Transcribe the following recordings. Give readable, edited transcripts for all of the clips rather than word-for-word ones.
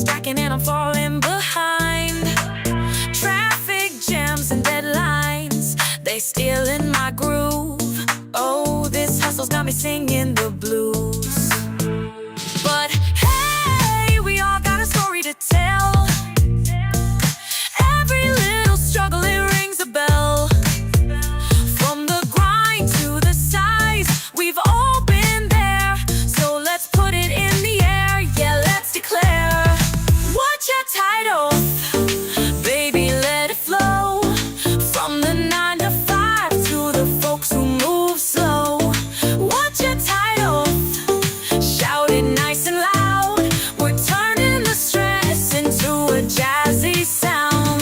stacking and I'm falling behind. Traffic jams and deadlines, they stealing my groove. Oh, this hustle's got me singing the blues. But hey, we all got a story to tell. Every little struggle, it rings a bell. From the grind to the size, we've all been there. So let's put it in the air, yeah, let's declare. What's your title? Baby, let it flow. From the 9 to 5 to the folks who move slow. What's your title? Shout it nice and loud. We're turning the stress into a jazzy sound.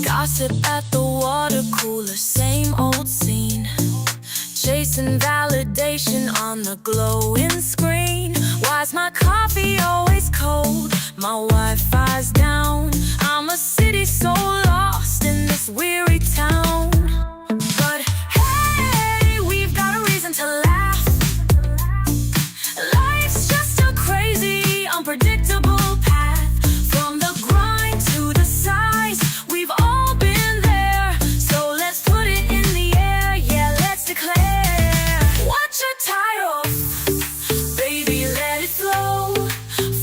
Gossip at the water cooler, same old scene. Chasing validation on the glowing screen. Why's my coffee always cold? My Wi-Fi's down. I'm a city so lost in this weary town. But hey, we've got a reason to laugh. Life's just a crazy, unpredictable path. From the grind to the size, we've all been there. So let's put it in the air, yeah, let's declare. What's your title? Baby, let it flow.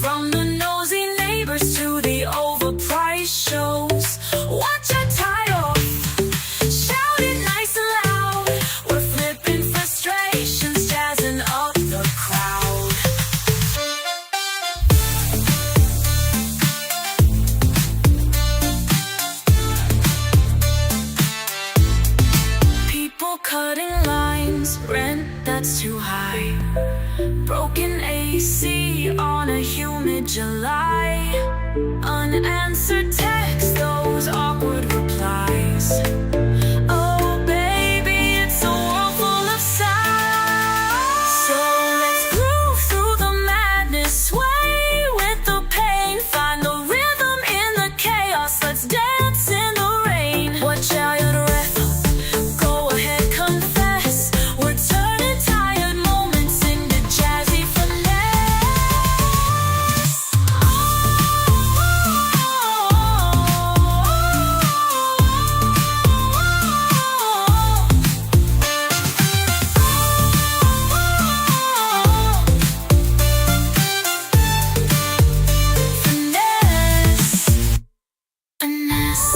From the nosy neighbors to the overpriced shows. What's your title? Shout it nice and loud. We're flipping frustrations, jazzing up the crowd. People cutting lines, rent that's too high. Broken AC on a humid July. Unanswered texts, those awkward replies. Oh baby, it's a world full of sighs. So let's groove through the madness, sway with the pain. Find the rhythm in the chaos, let's dance in the rain. Watch out your breath, go ahead, confess. We're turning tired moments into jazzy finesse. Finesse.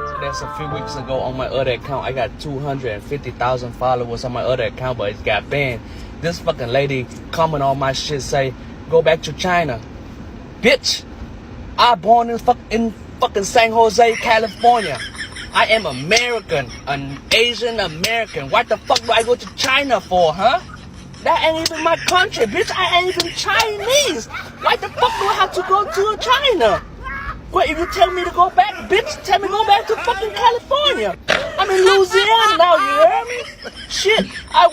So that's a few weeks ago on my other account. I got 250,000 followers on my other account, but it got banned. This fucking lady comment on my shit say, go back to China. Bitch, I born in fucking San Jose, California. I am American, an Asian American. What the fuck do I go to China for, huh? That ain't even my country, bitch. I ain't even Chinese. Why the fuck do I have to go to China? Well, if you tell me to go back, bitch, tell me to go back to fucking California. I'm in Louisiana now, you hear me? Shit, I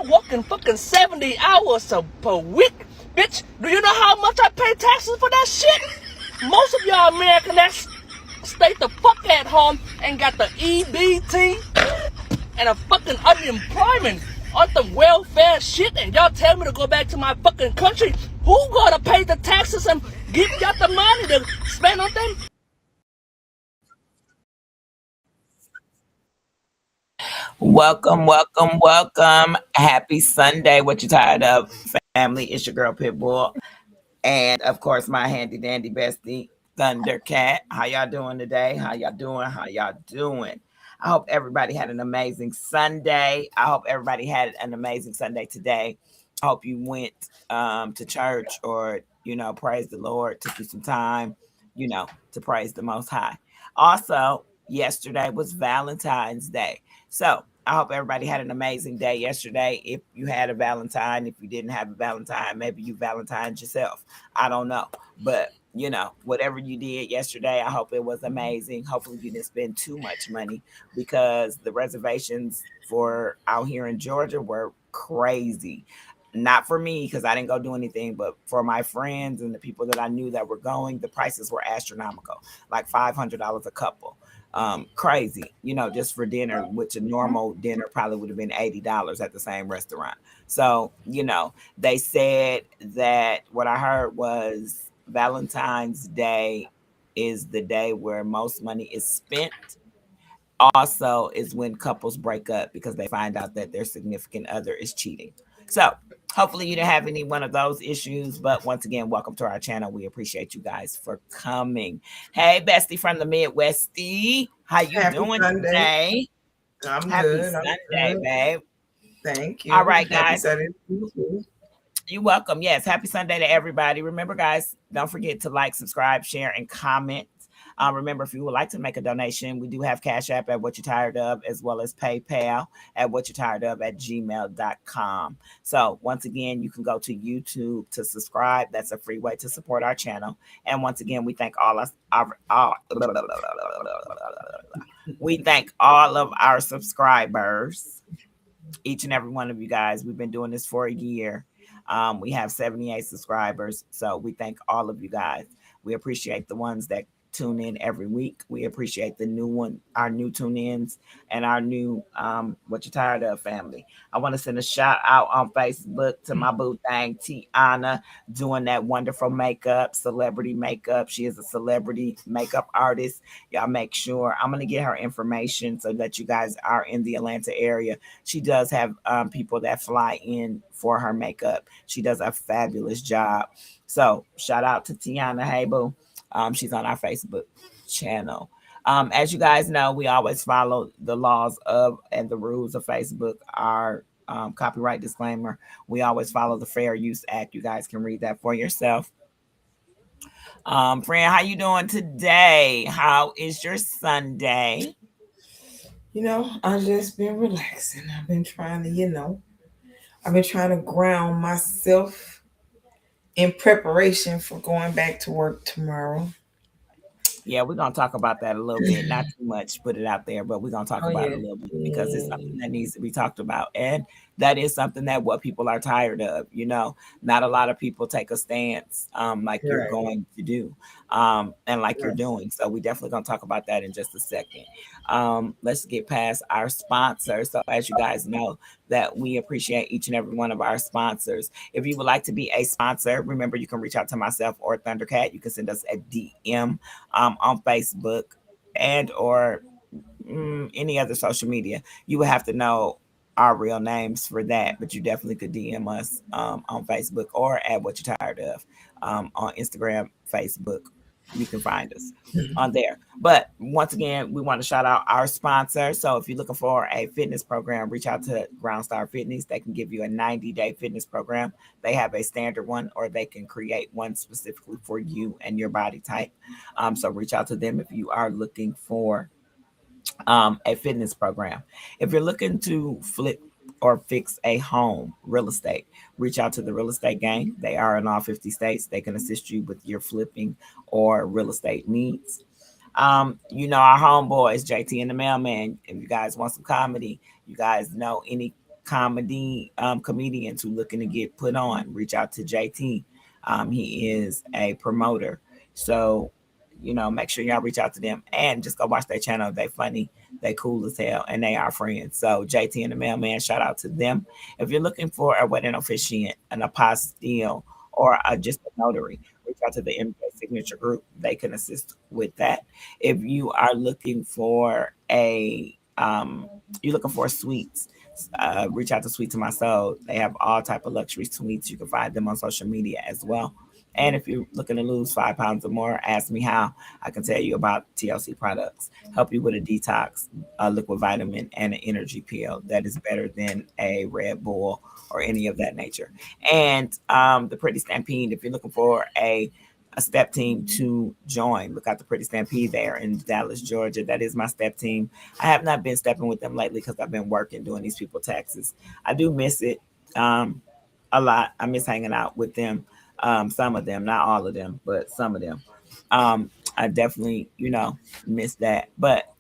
work in fucking 70 hours per week. Bitch, do you know how much I pay taxes for that shit? Most of y'all Americans that stay the fuck at home and got the EBT and a fucking unemployment on some welfare shit, and y'all tell me to go back to my fucking country. Who gonna pay the taxes and give y'all the money to spend on them? Welcome, welcome, welcome. Happy Sunday. What you tired of, family? It's your girl Pitbull. And of course, my handy dandy bestie, Thundercat. How y'all doing today? How y'all doing? How y'all doing? I hope everybody had an amazing Sunday. I hope everybody had an amazing Sunday today. I hope you went to church or, praise the Lord, took you some time, to praise the Most High. Also, yesterday was Valentine's Day. So I hope everybody had an amazing day yesterday. If you had a Valentine, if you didn't have a Valentine, maybe you Valentine's yourself. I don't know. But, whatever you did yesterday, I hope it was amazing. Hopefully you didn't spend too much money because the reservations for out here in Georgia were crazy. Not for me because I didn't go do anything, but for my friends and the people that I knew that were going, the prices were astronomical, like $500 a couple. crazy, just for dinner, which a normal dinner probably would have been $80 at the same restaurant. So, they said that what I heard was Valentine's Day is the day where most money is spent. Also, is when couples break up because they find out that their significant other is cheating. So, hopefully, you didn't have any one of those issues. But once again, welcome to our channel. We appreciate you guys for coming. Hey, bestie from the Midwestie, how you Happy doing Sunday. today? I'm Happy good. I'm Sunday, good. babe. Thank All you. right, Happy guys. Sunday to you too. You're welcome. Yes, happy Sunday to everybody. Remember, guys, don't forget to like, subscribe, share, and comment. Remember, if you would like to make a donation, we do have Cash App at What You're Tired Of, as well as PayPal at What You're Tired Of at gmail.com. So, once again, you can go to YouTube to subscribe. That's a free way to support our channel. And once again, we thank we thank all of our subscribers, each and every one of you guys. We've been doing this for a year. We have 78 subscribers. So we thank all of you guys. We appreciate the ones that tune in every week. We appreciate the new one, our new tune ins, and our new What You Tired Of family. I want to send a shout out on Facebook to my boo thing, Tiana, doing that wonderful makeup, celebrity makeup. She is a celebrity makeup artist. Y'all make sure I'm going to get her information so that you guys are in the Atlanta area. She does have people that fly in for her makeup. She does a fabulous job. So shout out to Tiana. Hey, boo. She's on our Facebook channel. As you guys know, we always follow the laws of and the rules of Facebook. Our copyright disclaimer. We always follow the Fair Use Act. You guys can read that for yourself. Friend, how you doing today? How is your Sunday? I've just been relaxing. I've been trying to ground myself in preparation for going back to work tomorrow. Yeah, we're gonna talk about that a little bit. Not too much, put it out there, but we're gonna talk Oh about it yeah. a little bit because it's something Yeah. that needs to be talked about, and that is something that what people are tired of. Not a lot of people take a stance like you're Right. going to do, and like you're Right. doing. So we definitely gonna talk about that in just a second. Let's get past our sponsor. So as you guys know, that we appreciate each and every one of our sponsors. If you would like to be a sponsor, remember you can reach out to myself or Thundercat. You can send us a DM on Facebook and or any other social media. You would have to know our real names for that, but you definitely could DM us on Facebook or at What You're Tired Of on Instagram, Facebook. You can find us on there. But once again, we want to shout out our sponsor. So if you're looking for a fitness program, reach out to Groundstar Fitness. They can give you a 90-day fitness program. They have a standard one, or they can create one specifically for you and your body type. So reach out to them if you are looking for a fitness program. If you're looking to flip or fix a home, real estate, reach out to the real estate gang. They are in all 50 states. They can assist you with your flipping or real estate needs. Our homeboys, JT and the Mailman. If you guys want some comedy, you guys know any comedy comedians who looking to get put on, reach out to JT. He is a promoter. So, make sure y'all reach out to them and just go watch their channel. They funny, they cool as hell, and they are friends. So JT and the Mailman, shout out to them. If you're looking for a wedding officiant, an apostille, or just a notary, reach out to the MJ Signature Group. They can assist with that. If you are looking for suites, reach out to Sweet to My Soul. They have all type of luxury suites. You can find them on social media as well. And if you're looking to lose 5 pounds or more, ask me how. I can tell you about TLC products. Help you with a detox, a liquid vitamin, and an energy pill that is better than a Red Bull or any of that nature. And the Pretty Stampede, if you're looking for a step team to join, look out the Pretty Stampede there in Dallas, Georgia. That is my step team. I have not been stepping with them lately because I've been working doing these people taxes. I do miss it a lot. I miss hanging out with them. Some of them, not all of them, but some of them. I definitely, miss that. But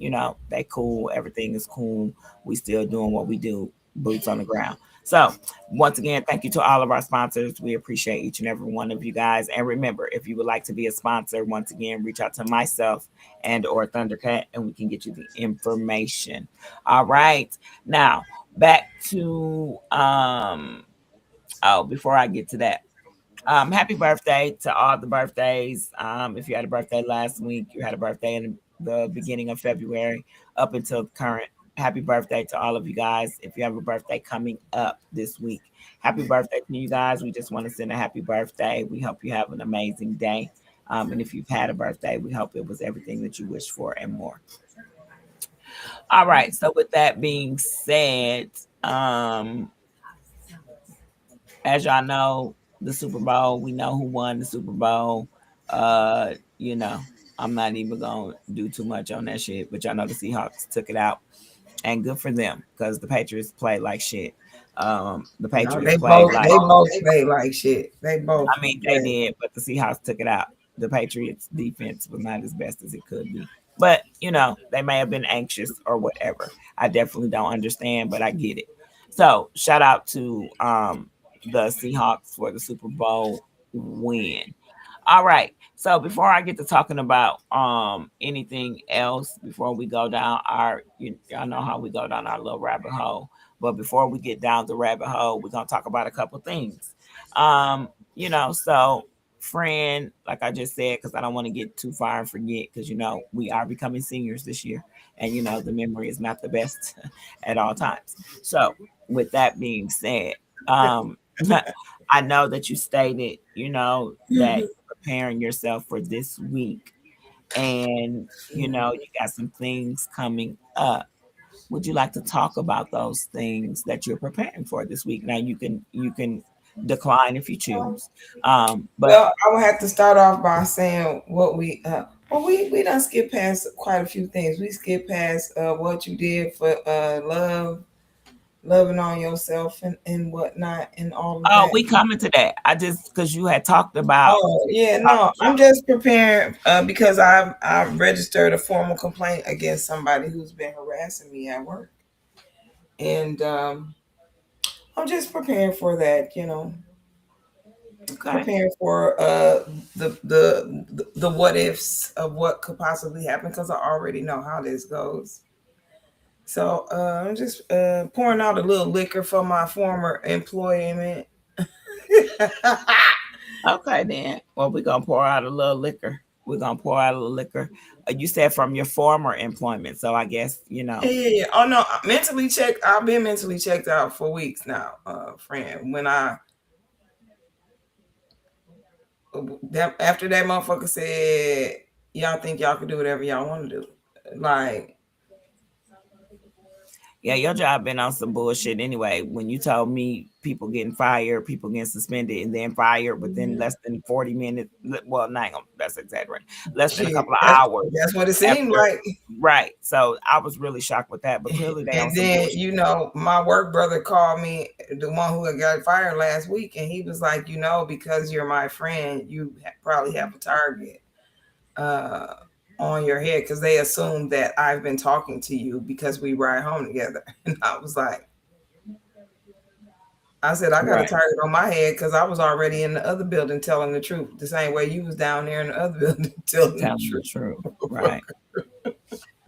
they cool. Everything is cool. We still doing what we do. Boots on the ground. So, once again, thank you to all of our sponsors. We appreciate each and every one of you guys. And remember, if you would like to be a sponsor, once again, reach out to myself and or Thundercat, and we can get you the information. All right. Now, back to oh, before I get to that, happy birthday to all the birthdays. If you had a birthday last week, you had a birthday in the beginning of February up until current. Happy birthday to all of you guys. If you have a birthday coming up this week, happy birthday to you guys. We just want to send a happy birthday. We hope you have an amazing day. And if you've had a birthday, we hope it was everything that you wished for and more. All right. So with that being said, as y'all know, the Super Bowl, we know who won the Super Bowl. You know, I'm not even gonna do too much on that shit, but y'all know the Seahawks took it out, and good for them because the Patriots played like shit. The No, Patriots played like, they both play like shit. They both I mean, they play. did, but the Seahawks took it out. The Patriots defense was not as best as it could be. But, you know, they may have been anxious or whatever. I definitely don't understand, but I get it. So shout out to the Seahawks for the Super Bowl win. All right. So before I get to talking about anything else, before we go down our, y'all know how we go down our little rabbit hole. But before we get down the rabbit hole, we're gonna talk about a couple things. So friend, like I just said, because I don't want to get too far and forget, because we are becoming seniors this year, and the memory is not the best at all times. So with that being said, I know that you stated, that preparing yourself for this week, and you got some things coming up. Would you like to talk about those things that you're preparing for this week? Now you can decline if you choose. But Well, I would have to start off by saying what we done skip past quite a few things. We skip past what you did for loving on yourself and whatnot and all of oh, that. we coming to that. I just because you had talked about Oh yeah, no, I'm just preparing because I registered a formal complaint against somebody who's been harassing me at work, and I'm just preparing for that. okay. Preparing for the what ifs of what could possibly happen because I already know how this goes. So I'm just pouring out a little liquor for my former employment. Okay, then. Well, we're gonna pour out a little liquor. We're gonna pour out a little liquor. You said from your former employment, so I guess Yeah. Oh no, mentally checked. I've been mentally checked out for weeks now, friend. When after that motherfucker said, "Y'all think y'all can do whatever y'all want to do," like, Yeah, your job been on some bullshit anyway. When you told me people getting fired, people getting suspended, and then fired within less than 40 minutes. Well, not gonna, that's exaggerating. Less than a shit, couple of hours that's what it seemed after. like. Right. So I was really shocked with that. But clearly they on And some then, bullshit. my work brother called me, the one who had got fired last week, and he was like, because you're my friend, you probably have a target uh, on your head because they assumed that I've been talking to you because we ride home together. And I was like, I said, I got a Right. target on my head because I was already in the other building telling the truth, the same way you was down there in the other building telling the Telling the truth. truth. Right.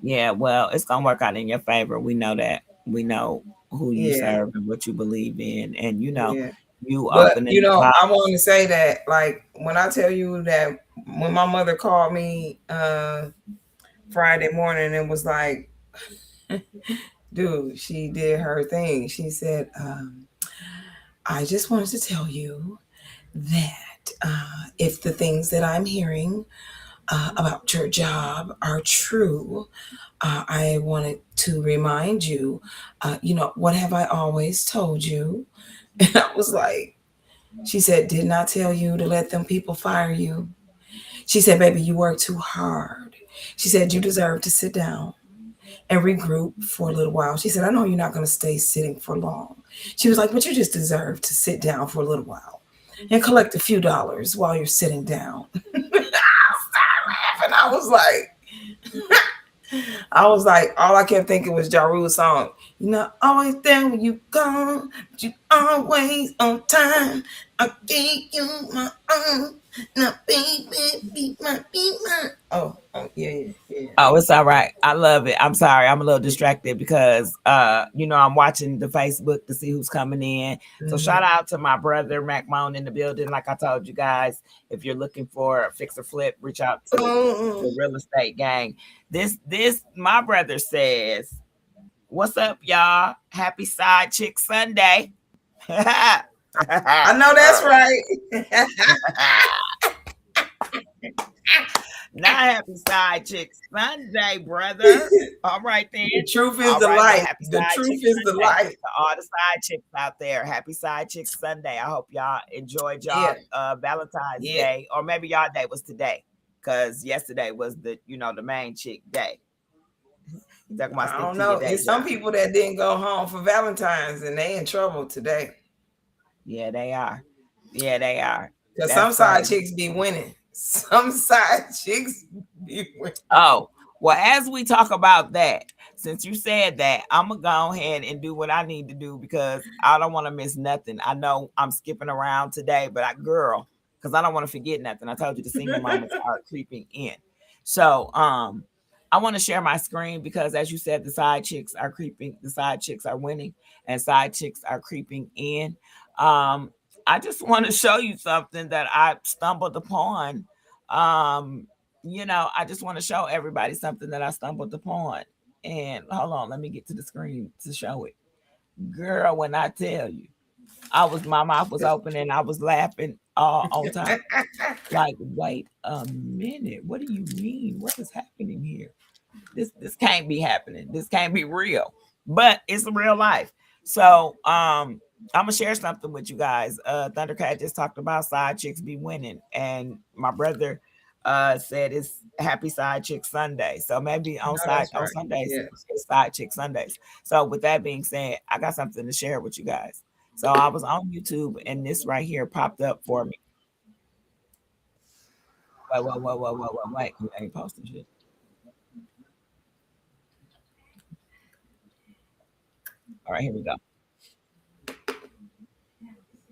Yeah, well, it's gonna work out in your favor. We know that. We know who you Yeah, serve and what you believe in, and yeah. you But opening the pot. I want to say that, like, when I tell you that when my mother called me Friday morning and was like, dude, she did her thing. She said, I just wanted to tell you that if the things that I'm hearing about your job are true, I wanted to remind you, what have I always told you? And I was like, she said, didn't I tell you to let them people fire you? She said, baby, you work too hard. She said, you deserve to sit down and regroup for a little while. She said, I know you're not going to stay sitting for long. She was like, but you just deserve to sit down for a little while and collect a few dollars while you're sitting down. I started laughing. I was like, I was like, all I kept thinking was Ja Rule's song. You're not always there when you come, but you always on time. I gave you my own. Now, baby, be my. Oh, yeah. Oh, it's all right. I love it. I'm sorry. I'm a little distracted because I'm watching the Facebook to see who's coming in. So shout out to my brother Mac Moan in the building. Like I told you guys, if you're looking for a fix or flip, reach out to the real estate gang. This my brother says, "What's up, y'all? Happy Side Chick Sunday." I know that's right. Not happy Side Chick Sunday, brother. All right then. The truth is All the right, light. happy The Side truth Chick is the Sunday light. to all the side chicks out there. Happy Side Chick Sunday. I hope y'all enjoyed y'all Valentine's Day, or maybe y'all day was today, because yesterday was the main chick day. I don't know. There's some people that didn't go home for Valentine's and they in trouble today. Yeah, they are. Yeah, they are. Because some side chicks be winning. Some side chicks be winning. Oh, well, as we talk about that, since you said that, I'm going to go ahead and do what I need to do because I don't want to miss nothing. I know I'm skipping around today, but because I don't want to forget nothing. I told you the senior moments are creeping in. So I want to share my screen because, as you said, the side chicks are creeping. The side chicks are winning and side chicks are creeping in. I just want to show you something that I stumbled upon. I just want to show everybody something that I stumbled upon. And hold on, let me get to the screen to show it. Girl, when I tell you, my mouth was open and I was laughing all on time. Like, wait a minute. What do you mean? What is happening here? This can't be happening. This can't be real. But it's real life. So I'm gonna share something with you guys. Thundercat just talked about side chicks be winning, and my brother said it's Happy Side Chick Sunday. So maybe on Sundays, it's Side Chick Sundays. So with that being said, I got something to share with you guys. So I was on YouTube and this right here popped up for me. Wait. You ain't posting shit. All right, here we go.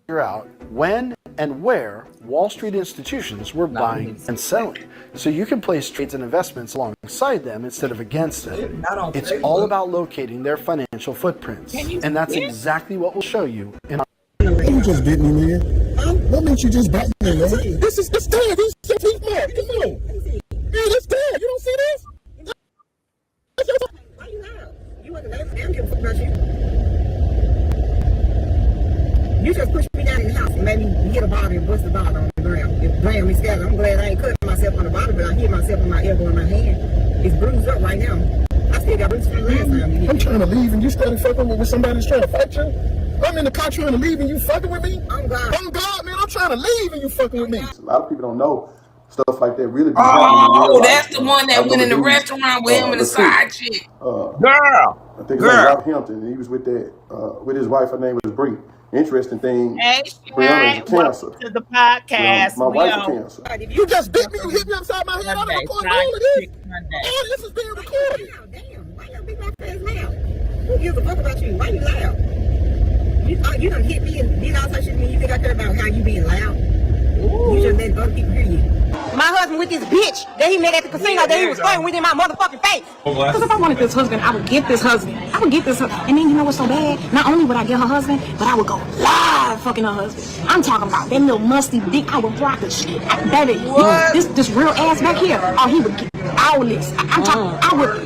Figure out when and where Wall Street institutions were buying and selling, so you can place trades and investments alongside them instead of against them. It's all about locating their financial footprints, and that's exactly what we'll show you in our. You just bit me, man. What makes you just bite me, man? This is the stand. This is your teeth mark. Come on. Man, this stand. You don't see this? Why you loud? You wasn't laughing. I don't give a fuck about you. You just pushed me down in the house and made me hit a bottle and bust the bottle on the ground. It blammed me scattered. I'm glad I ain't cutting myself on the bottle, but I hit myself on my elbow and my hand. It's bruised up right now. I still got bruised from the last time. I'm trying to leave and you started fucking with somebody that's trying to fight you. I'm in the car trying to leave and you fucking with me. I'm God. I'm God, man. I'm trying to leave and you fucking with me. A lot of people don't know stuff like that really be happening. Oh, that's the one that went in the restaurant with him and the side chick. Girl. I think it was Ralph Hampton, and he was with that with his wife. Her name was Bree. Interesting thing. Hey, Brianna is a cancer. to the podcast. My wife's a cancer. You just bit me. You hit me upside my head. I'm recording all of this. All this is being recorded. Damn, why you beat my face loud? Who gives a fuck about you? Why you loud? You done hit me and did all such shit to me. You think I care about how you being loud? Ooh. You just let other people hear you. My husband with this bitch that he met at the casino that he was flirting with in my motherfucking face. Because if I wanted this husband, I would get this husband. I would get this husband. And then you know what's so bad? Not only would I get her husband, but I would go live fucking her husband. I'm talking about that little musty dick. I would rock the shit. Baby, this real ass back here. Oh, he would get all this. I'm talking, I would,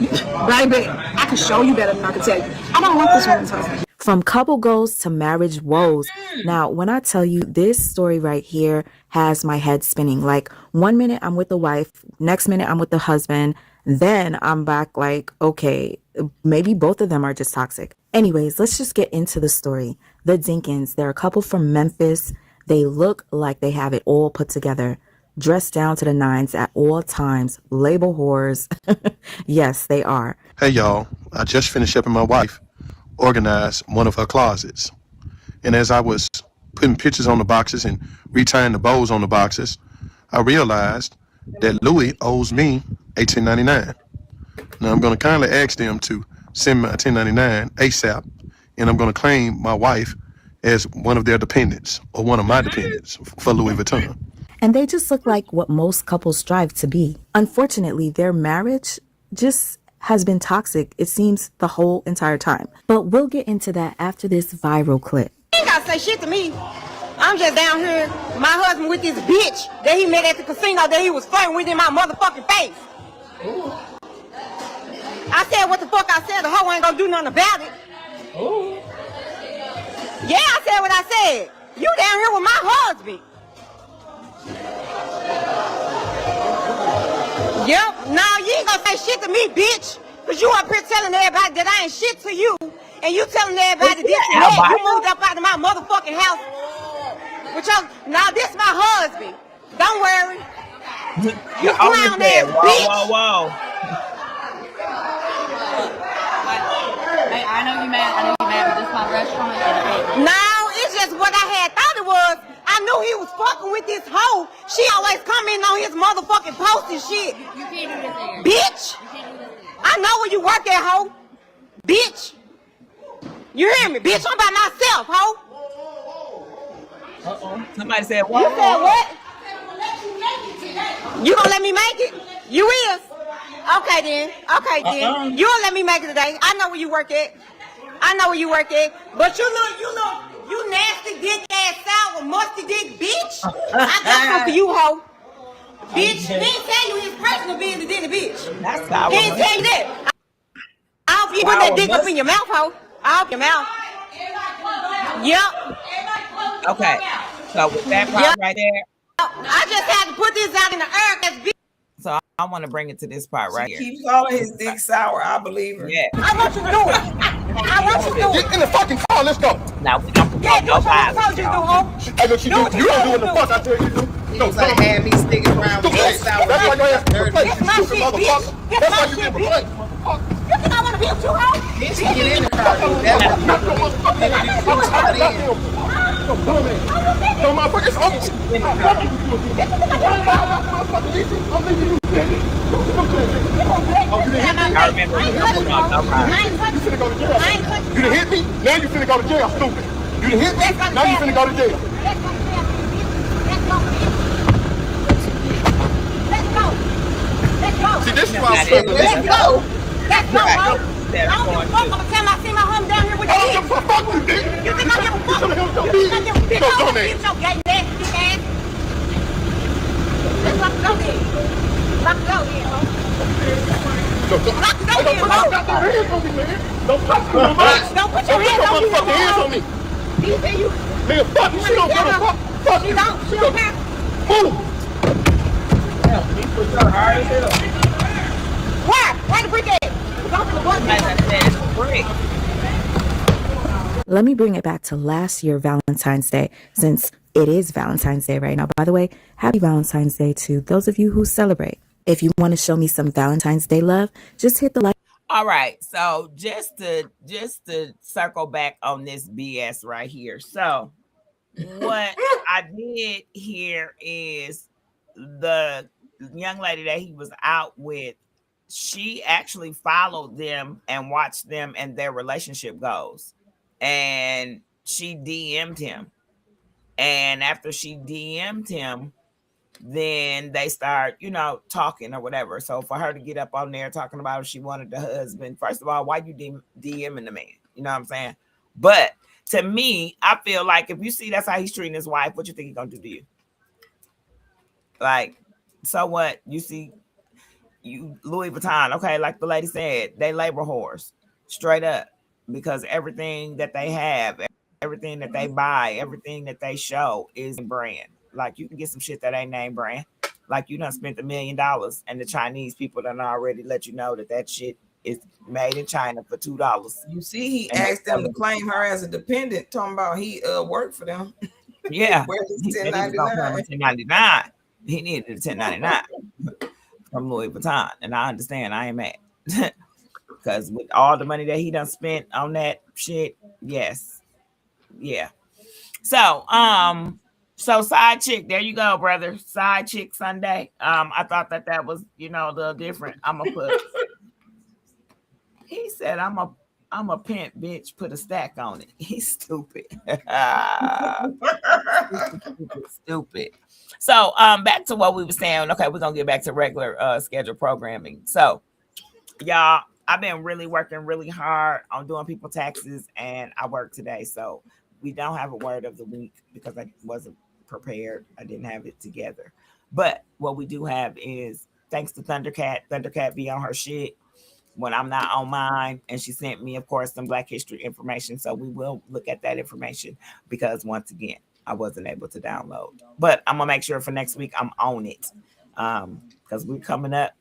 baby, I can show you better than I can tell you. I don't want this woman's husband. From couple goals to marriage woes. Now, when I tell you this story right here has my head spinning, like 1 minute I'm with the wife, next minute I'm with the husband, then I'm back like, okay, maybe both of them are just toxic. Anyways, let's just get into the story. The Dinkins, they're a couple from Memphis. They look like they have it all put together, dressed down to the nines at all times, label whores. Yes, they are. Hey y'all, I just finished helping my wife organize one of her closets. And as I was putting pictures on the boxes and retying the bows on the boxes, I realized that Louis owes me $18.99. Now I'm going to kindly ask them to send my 1099 ASAP, and I'm going to claim my wife as one of their dependents or one of my dependents for Louis Vuitton. And they just look like what most couples strive to be. Unfortunately, their marriage just has been toxic, it seems, the whole entire time. But we'll get into that after this viral clip. You ain't gotta say shit to me. I'm just down here, my husband with this bitch that he met at the casino that he was flirting with in my motherfucking face. Ooh. I said what the fuck I said. The hoe ain't gonna do nothing about it. Ooh. Yeah, I said what I said. You down here with my husband. Yep. No, you ain't gonna say shit to me, bitch. Cause you up here telling everybody that I ain't shit to you. And you telling everybody this and that. You moved up out of my motherfucking house. With your, now this my husband. Don't worry. You clown ass bitch. Whoa. Hey, I know you mad, but this is my restaurant. No, it's just what I had thought it was. I knew he was fucking with this hoe. She always commenting on his motherfucking post and shit. You can't do this there. Bitch. You can't do this there. I know where you work at, hoe. Bitch. You hear me? Bitch, I'm by myself, hoe. Somebody said what? You said what? You gonna let me make it? You is. Okay then. You gonna let me make it today. I know where you work at. But you nasty dick ass sour musty dick bitch. I got something for you, hoe. Bitch, he didn't tell you his personal business, did he, bitch? That's sour. He didn't tell you that. I hope you put that dick up in your mouth, hoe. I hope your mouth. Yep. Okay. So with that part right there. I just had to put this out in the air because bitch. So I want to bring it to this part right here. Keep calling his dick sour. I believe her. Yeah. I want you to do it. Get in the fucking car. Let's go. Now we don't Yeah, do what I told you to do, ho. Hey, look, you don't do what the fuck I tell you to do. No, like had me sticking around with that sour. That's why your ass can play, you That's my stupid shit, motherfucker. bitch. That's why That's you my get shit, play. You think I want to be with you, ho? Bitch, get in the car, dude. That's No, motherfucker, it's over. I'm leaving you. I remember. You finna go to jail. You done hit me? Now you finna go to jail, stupid. You done hit me? Now you finna go to jail. Let's go. See, this is why I'm struggling. Let's go, ho. I don't give a fuck. I'm gonna tell my see my home down here with I you. don't give a fuck, you dick. You think I give a fuck? You think I give a bitch? Go, I'm man. gonna your gay nasty ass. Let's lock the door then. Lock the door then, ho. Lock the door then, ho. Don't put your hands on me, man. Don't touch me, man. Don't put your hands on me, Don't put your hands on me. You say you. Nigga, fuck you. She don't give a fuck. Fuck She you. don't. She don't care. Move. Where the brick at? Go to the bus. Let me bring it back to last year, Valentine's Day, since it is Valentine's Day right now. By the way, happy Valentine's Day to those of you who celebrate. If you want to show me some Valentine's Day love, just hit the like. All right. So just to circle back on this BS right here. So what I did here is the young lady that he was out with, she actually followed them and watched them and their relationship goes. And she DM'd him. And after she DM'd him, then they start, talking or whatever. So for her to get up on there talking about if she wanted the husband, first of all, why you DMing the man? You know what I'm saying? But to me, I feel like if you see that's how he's treating his wife, what you think he's gonna do to you? Like, so what? You see, you Louis Vuitton, okay, like the lady said, they labor whores, straight up, because everything that they have, everything that they buy, everything that they show is brand. Like you can get some shit that ain't name brand. Like you done spent $1 million, and the Chinese people done already let you know that shit is made in China for $2. You see, he asked them to claim her as a dependent, talking about he worked for them. Yeah, Where's his he 1099? He needed a 1099 from Louis Vuitton, and I understand. I ain't mad because with all the money that he done spent on that shit, yes, yeah. So, so side chick, there you go, brother. Side chick Sunday. I thought that was, a little different. I'm gonna put He said, I'm a pimp bitch, put a stack on it. He's stupid. Stupid. So back to what we were saying. Okay, we're gonna get back to regular scheduled programming. So y'all, I've been really working really hard on doing people taxes, and I work today. So we don't have a word of the week because I wasn't prepared. I didn't have it together. But what we do have is thanks to Thundercat. Thundercat be on her shit when I'm not on mine. And she sent me, of course, some Black History information. So we will look at that information because once again, I wasn't able to download. But I'm gonna make sure for next week I'm on it. Because we're coming up.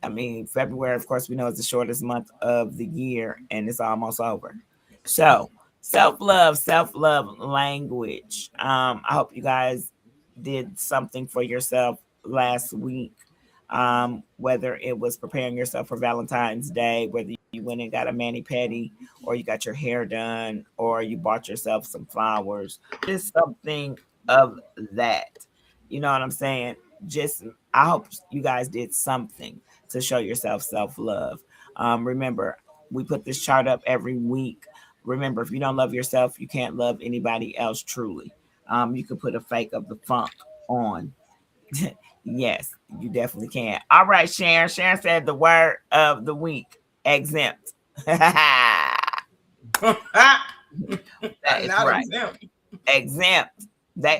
I mean, February, of course, we know is the shortest month of the year, and it's almost over. So, self love language. I hope you guys did something for yourself last week. Whether it was preparing yourself for Valentine's Day, whether you went and got a mani pedi, or you got your hair done, or you bought yourself some flowers, just something of that. You know what I'm saying? Just, I hope you guys did something to show yourself self-love. Remember, we put this chart up every week. Remember, if you don't love yourself, you can't love anybody else truly. You can put a fake of the funk on. Yes, you definitely can. All right, Sharon. Sharon said the word of the week, exempt. That is right. Exempt.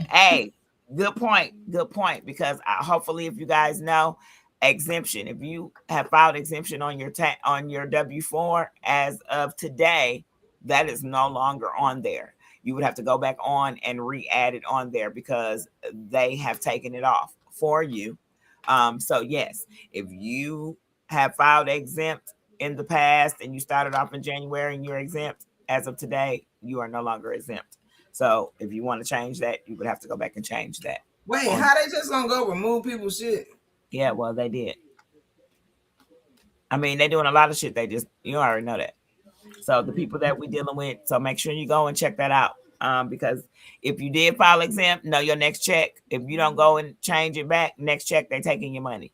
Hey, good point. Good point. Because hopefully, if you guys know, exemption. If you have filed exemption on your W-4 as of today, that is no longer on there. You would have to go back on and re-add it on there because they have taken it off for you. So yes, if you have filed exempt in the past and you started off in January and you're exempt, as of today, you are no longer exempt. So if you want to change that, you would have to go back and change that. Wait, how they just gonna go remove people's shit? Yeah, well, they did. I mean, they're doing a lot of shit. You already know that. So the people that we're dealing with, so make sure you go and check that out. Because if you did file exempt, know your next check. If you don't go and change it back, next check, they're taking your money.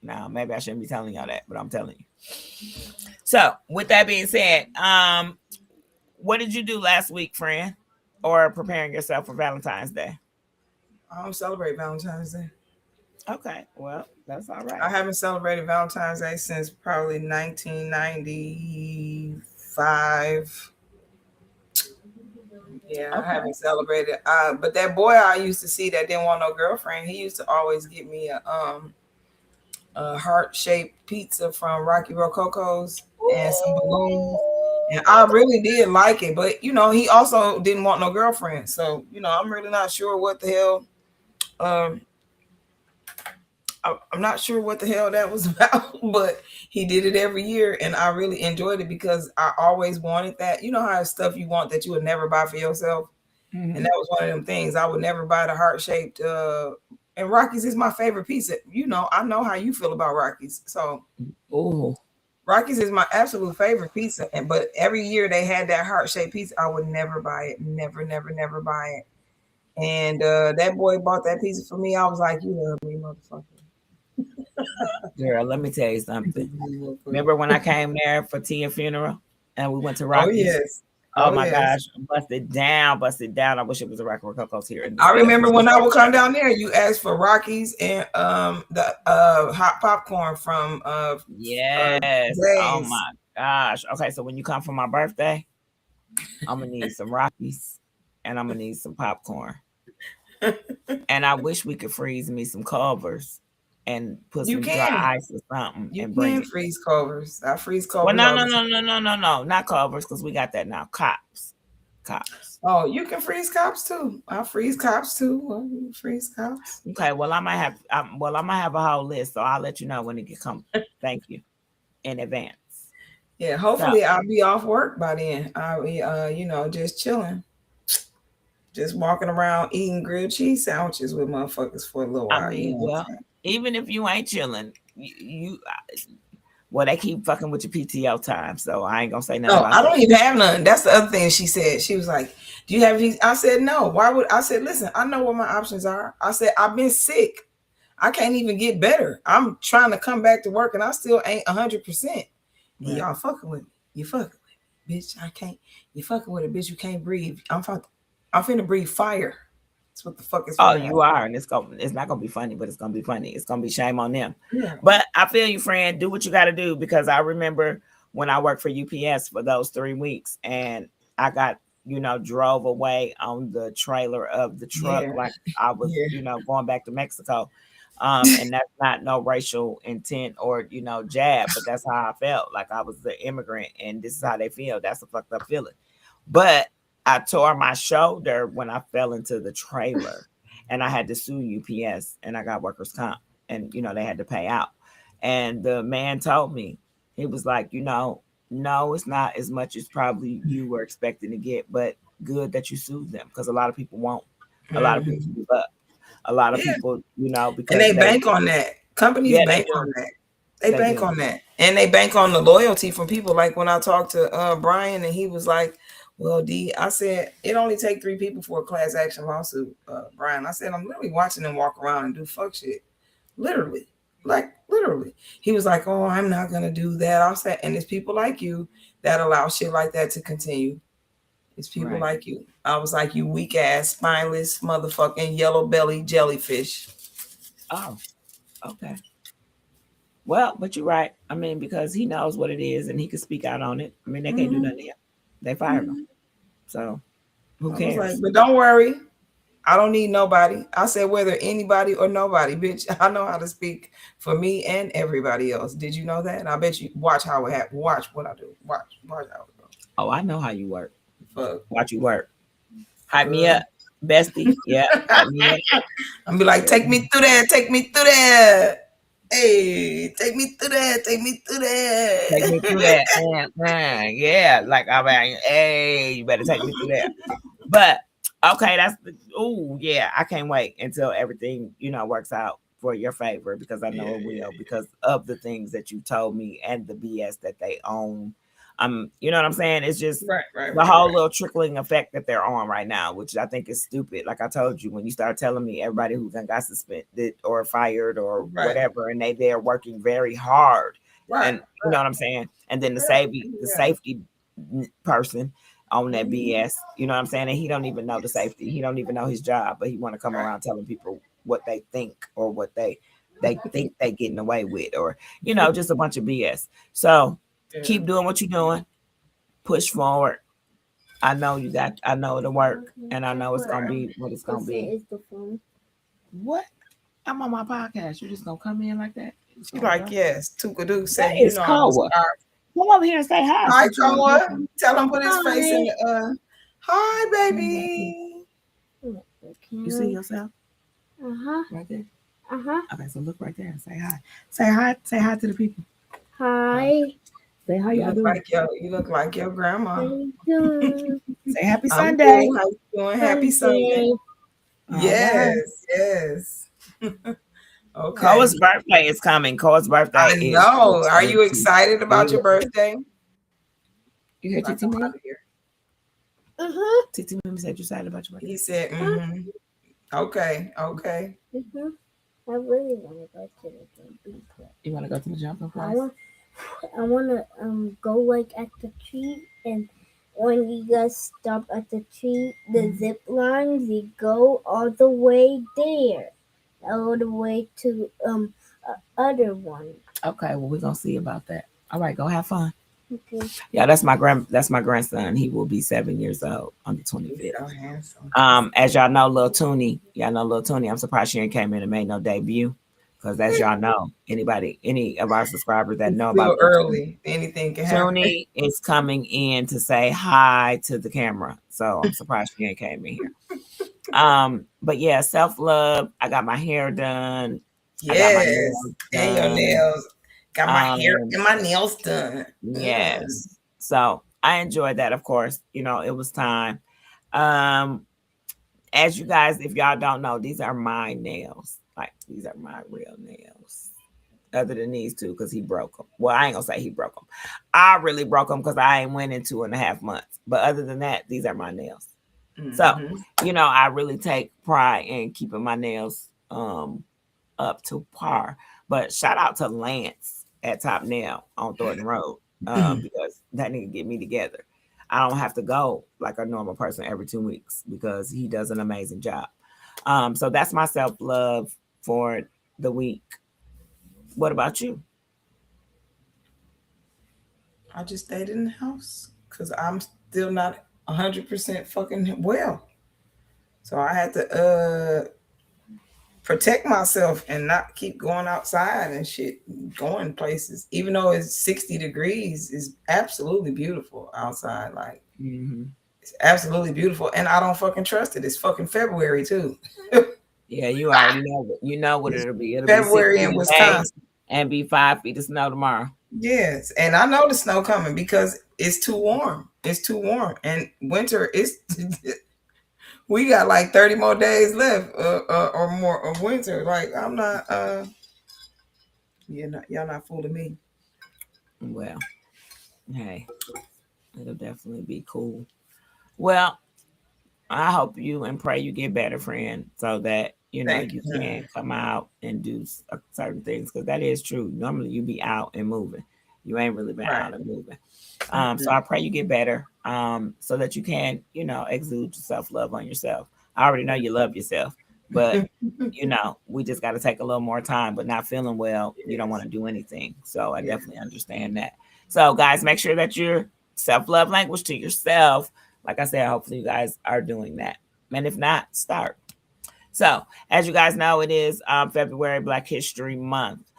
Now, maybe I shouldn't be telling y'all that, but I'm telling you. So with that being said, what did you do last week, friend? Or preparing yourself for Valentine's Day? I don't celebrate Valentine's Day. Okay, well, that's all right. I haven't celebrated Valentine's Day since probably 1995. Yeah, okay. I haven't celebrated. But that boy I used to see that didn't want no girlfriend, he used to always get me a heart-shaped pizza from Rocky Rococo's and some balloons. And I really did like it, but he also didn't want no girlfriend. So, I'm really not sure what the hell. I'm not sure what the hell that was about, but he did it every year, and I really enjoyed it because I always wanted that. You know how stuff you want that you would never buy for yourself, and that was one of them things. I would never buy the heart-shaped. And Rocky's is my favorite pizza. I know how you feel about Rocky's, so. Rocky's is my absolute favorite pizza, but every year they had that heart-shaped pizza. I would never buy it, never buy it. And that boy bought that pizza for me. I was like, "You love me, motherfucker." Girl, let me tell you something. Remember when I came there for Tia funeral and we went to Rocky's? Oh, yes. Oh my gosh, busted down. I wish it was a Rocky Rococo's here. I remember when I would come down there, you asked for Rocky's and the hot popcorn from yes. Oh my gosh. Okay, so when you come for my birthday, I'm gonna need some Rockies and I'm gonna need some popcorn. And I wish we could freeze me some Culvers and put some dry ice or something. You can freeze Culvers. I freeze Culvers. Well, no, not Culvers because we got that now. Cops. Oh, you can freeze cops too. I freeze cops too. Well, you freeze cops. Okay. Well, I might have. I might have a whole list, so I'll let you know when it comes. Thank you in advance. Yeah. Hopefully, I'll be off work by then. I'll be, just chilling. Just walking around eating grilled cheese sandwiches with motherfuckers for a little while. Even if you ain't chilling, they keep fucking with your PTO time, so I ain't gonna say nothing. No, I don't even have none. That's the other thing she said. She was like, "Do you have?" I said, "No." Why would I said, "Listen, I know what my options are." I said, "I've been sick. I can't even get better. I'm trying to come back to work, and I still ain't 100%." Right. Y'all fucking with me. You fucking with me. Bitch, I can't. You fucking with it, bitch. You can't breathe. I'm finna breathe fire. That's what the fuck is. Oh, you are, and it's not gonna be funny, but it's gonna be funny. It's gonna be shame on them. Yeah. But I feel you, friend. Do what you got to do, because I remember when I worked for UPS for those 3 weeks, and I got drove away on the trailer of the truck like I was going back to Mexico. And that's not no racial intent or jab, but that's how I felt. Like I was the immigrant, and this is how they feel. That's a fucked up feeling. But I tore my shoulder when I fell into the trailer, and I had to sue UPS, and I got workers' comp, and they had to pay out. And the man told me, he was like, no, it's not as much as probably you were expecting to get, but good that you sued them, because a lot of people won't. A lot of people give up. A lot of people, because and they bank on that. Companies bank on that. They bank on that, and they bank on the loyalty from people. Like when I talked to Brian, and he was like, "Well, D," I said, "It only take 3 people for a class action lawsuit." Brian, I said, "I'm literally watching them walk around and do fuck shit, literally, literally." He was like, "Oh, I'm not gonna do that." I said, "And it's people like you that allow shit like that to continue." It's people like you. I was like, you weak ass, spineless, motherfucking yellow belly jellyfish. Oh, okay. Well, but you're right. I mean, because he knows what it is and he can speak out on it. I mean, they can't do nothing yet. They fired him. So who cares? Like, but don't worry. I don't need nobody. I said whether anybody or nobody, bitch. I know how to speak for me and everybody else. Did you know that? And I bet you watch how it happens. Watch what I do. Watch how it goes. Oh, I know how you work. Fuck. Watch you work. Hype me up, bestie. Yeah. Hype me up. I'm be like, take me through that. Take me through that. Hey, take me through that. Take me through that. Take me through that. Yeah. Like, I mean, hey, you better take me through that. But okay, yeah. I can't wait until everything, works out for your favor, because I know it will, because of the things that you told me and the BS that they own. You know what I'm saying? It's just the whole little trickling effect that they're on right now, which I think is stupid. Like I told you, when you start telling me everybody who got suspended or fired or whatever, and they're working very hard, and you know what I'm saying? And then the safety person on that BS, you know what I'm saying? And he don't even know the safety. He don't even know his job, but he want to come around telling people what they think or what they think they getting away with, or just a bunch of BS. So keep doing what you're doing. Push forward. I know it'll work, and I know it's gonna be what it's gonna be. What? I'm on my podcast. You just gonna come in like that? She's like, yes. Tukadoo said, it's Koa. Come over here and say hi. Hi, Koa. Tell him put his face in the hi, baby. You see yourself? Right there. Okay, so look right there and say hi. Say hi to the people. Hi. Say how y'all doing. You look like your grandma. Say happy Sunday. How you doing? Happy Sunday. Yes. Okay. Koa's birthday is coming. Koa's birthday. I know. Are you excited about your birthday? You hear Titi Mimi? Titi Mimi said you're excited about your birthday. He said, Okay. I really want to go to the jumping place. You want to go to the jumping place? I want to go like at the tree, and when you guys stop at the tree, the zip lines, you go all the way there, all the way to other one. Okay, well we're gonna see about that. All right, go have fun. Okay. Yeah, that's my grandson. He will be 7 years old on the 25th. So handsome. As y'all know, Lil Toonie. I'm surprised she ain't came in and made no debut. Because as y'all know, any of our subscribers that know about early, anything can happen. Toonie is coming in to say hi to the camera. So I'm surprised she ain't came in here. But yeah, self-love. I got my hair done. Yes. And your nails. Got my hair and my nails done. Yes. So I enjoyed that, of course. It was time. As you guys, if y'all don't know, these are my nails. Like, these are my real nails. Other than these two, because he broke them. Well, I ain't gonna say he broke them. I really broke them because I ain't went in 2.5 months. But other than that, these are my nails. So, I really take pride in keeping my nails up to par. But shout out to Lance at Top Nail on Thornton Road. because that nigga get me together. I don't have to go like a normal person every 2 weeks because he does an amazing job. So that's my self-love for the week. What about you? I just stayed in the house because I'm still not 100% fucking well. So I had to protect myself and not keep going outside and shit, going places. Even though it's 60 degrees, it's absolutely beautiful outside. Like, it's absolutely beautiful. And I don't fucking trust it. It's fucking February too. Yeah, you already know. You know what it'll be. It'll February be 60 in today Wisconsin. and be 5 feet of snow tomorrow. Yes, and I know the snow coming because it's too warm. It's too warm, and winter is. We got like 30 more days left, or more of winter. Like I'm not. Y'all not fooling me. Well, hey, it'll definitely be cool. Well, I hope you and pray you get better, friend, so that you can come out and do certain things, because that is true. Normally you be out and moving. You ain't really been out and moving. So I pray you get better, so that you can, exude self-love on yourself. I already know you love yourself, but we just got to take a little more time. But not feeling well, you don't want to do anything. So I definitely understand that. So guys, make sure that your self-love language to yourself. Like I said, hopefully you guys are doing that. And if not, start. So as you guys know, it is February, Black History Month.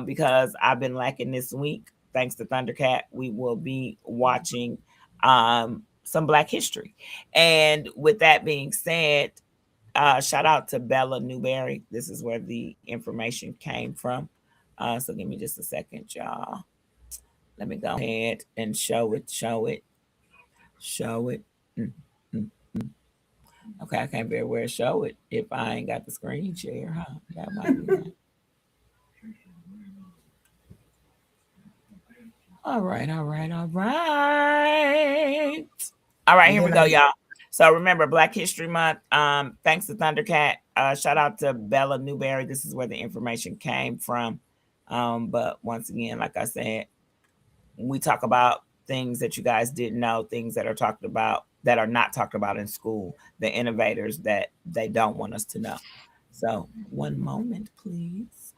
Because I've been lacking this week, thanks to Thundercat, we will be watching some Black history. And with that being said, shout out to Bella Newberry. This is where the information came from. So give me just a second, y'all. Let me go ahead and show it. Okay, I can't very well show it if I ain't got the screen share, huh? That might be that. All right. All right, here we go, y'all. So remember, Black History Month. Thanks to Thundercat. Shout out to Bella Newberry. This is where the information came from. But once again, like I said, we talk about things that you guys didn't know, things that are talked about that are not talked about in school, the innovators that they don't want us to know. So one moment, please.